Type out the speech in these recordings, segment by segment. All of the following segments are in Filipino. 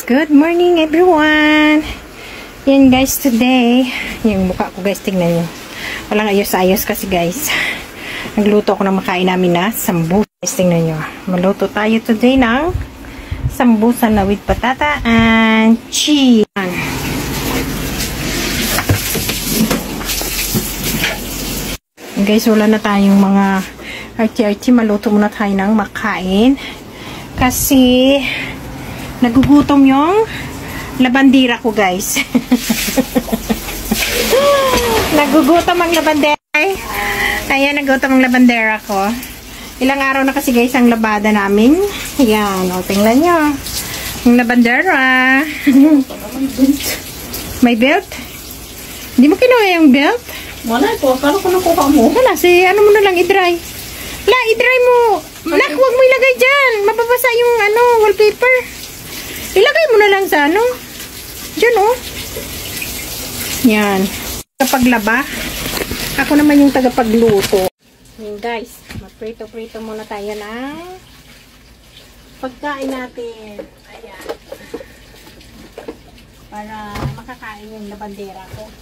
Good morning everyone. Yan guys, today yung mukha ko guys, tingnan nyo, walang ayos-ayos kasi guys nagluto ako ng makain namin na sambusa guys. Tingnan nyo, maluto tayo today ng sambusa na with patata and cheese. Guys, wala na tayong mga arti-arti, maluto muna tayo ng makain kasi nagugutom yung labandera ko guys. Nagugutom ang labandera. Ayan, nagugutom ang labandera ko. Ilang araw na kasi guys ang labada namin. Ayan, o tingnan nyo. Yung labandera. May belt? Hindi mo kinuha yung belt? Wala ito. Kano ko nakuha mo? Wala, ano mo na lang i-dry. La, i-dry mo. Nak, huwag mo ilagay dyan. Mababasa yung wallpaper. Ilagay mo na lang sa dyan oh. Yan. Tagapaglaba. Ako naman yung tagapagluto. Yan guys. Magprito-prito muna tayo ng pagkain natin. Ayan. Para makakain yung labandera ko.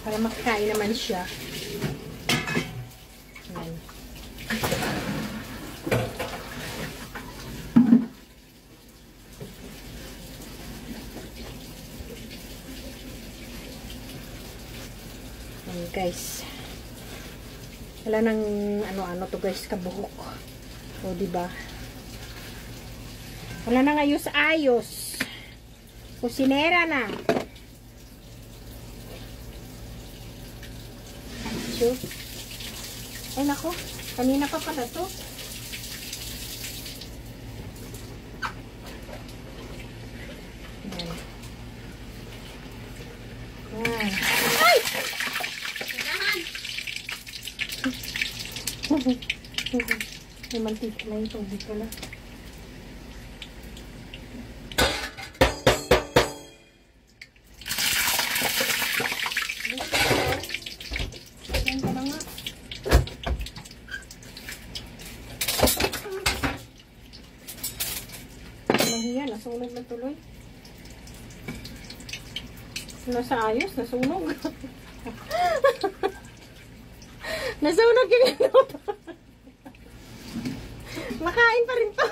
Para makakain naman siya. Ayan. Ayan guys. Wala nang ano-ano to guys, kabuhok. O diba? Wala nang ayos-ayos. Kusinera na. Ay nako, kanina pa pala to. Ay! May mantika na yung tubig pala. Yan, nasunog na tuloy. Nasa ayos, nasunog. Nasunog yung luto. Makain pa rin to.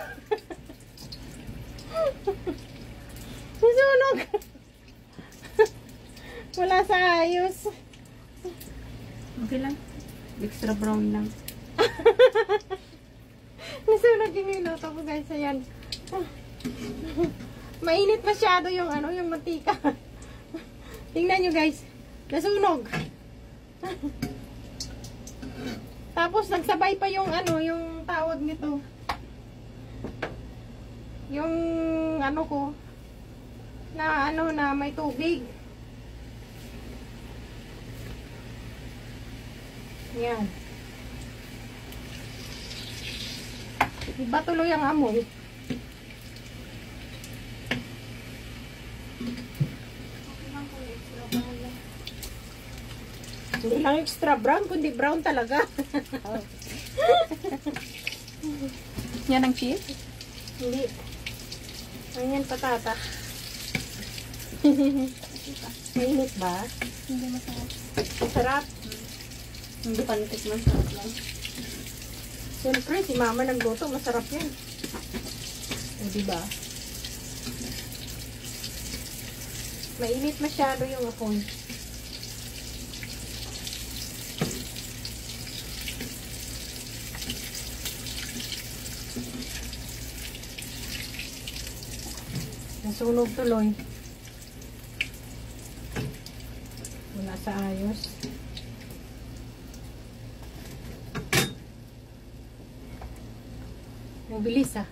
Nasunog. Wala sa ayos. Okay lang. Extra brown lang. Nasunog yung luto ko guys. Ayan. Mainit masyado yung yung mantika. Tingnan nyo guys, nasunog. Tapos nagsabay pa yung yung tawag nito. Yung ko na na may tubig. Yan. Iba tuloy ang amoy. Hindi lang extra brown, kundi brown talaga. Yan ang cheese? Hindi. Ayan, patata. Mainit ba? Hindi masarap. Masarap. Hindi pantik, masarap lang. Siyempre, si mama nagluto, masarap yan. O, diba? Mainit masyado yung apoy. Nasunog tuloy. Wala sa ayos. Ang bilis ah.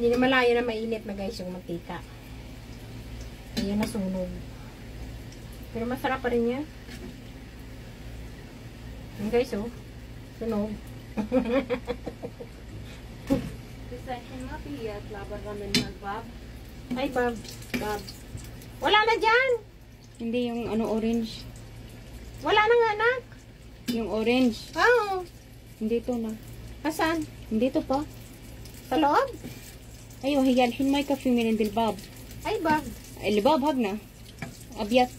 Hindi na malayo na mainit na guys yung mantika. Ayan, nasunog. Pero masarap pa rin yan. Ayan guys, oh. Sunog. Bisa hinapiyat laban kami magbab. Ay, Bob. Wala na dyan. Hindi yung ano orange. Wala na nga, anak. Yung orange. Oo. Hindi to na. Asan? Hindi to pa. Sa loob? Ayo, hiyalhin may kafe min dilbab. Ay, Bob. Ay, libab hag na. Abyat.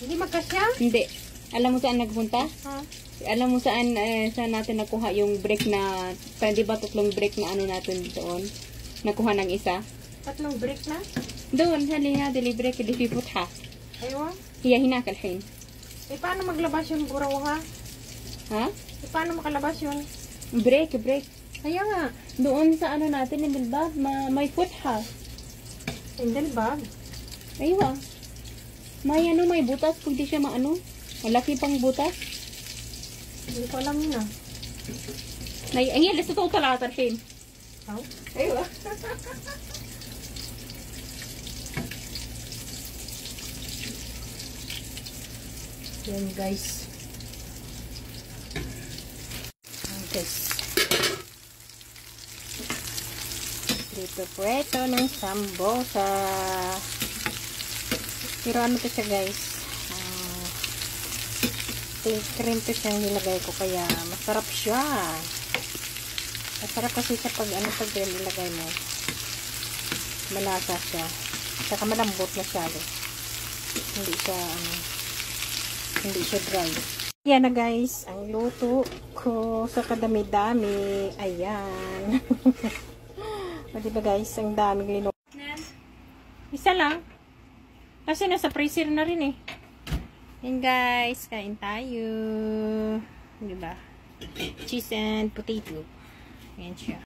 Hindi magkasya? Hindi. Alam mo saan nagpunta? Ha? Alam mo saan saan natin nakuha yung break na, di ba tatlong break na ano natin doon? Nakuha ng isa. 3 break na? Doon, halina, delivery ka, di piput ha. Aywa. Hiya hinakalhin. Eh, paano maglabas yung buraw, ha? Ha? Eh, paano makalabas yun? Break. Kaya nga. Doon sa ano natin, hindi ba? May foot ha. Hindi ba? Aywa. May ano, may butas. Kung di siya maano. Malaki pang butas. Hindi ko alam yun, ah. Ay, alas ito talatarhin. How? Aywa. Yan, guys. Yan, guys. Dito po ito ng sambosa. Pero ano to siya, guys? Cream to siyang nilagay ko, kaya masarap siya. Masarap kasi siya pag ano, pag nilagay mo. Malasa siya. Saka malambot masyado. Hindi siya ano, hindi siya dry. Yan na guys, ang luto ko sa kadami-dami. Ayan. O diba guys, ang daming linuto. Isa lang. Kasi nasa freezer na rin eh. Yan guys, kain tayo. Diba? Cheese and potato. Ayan siya.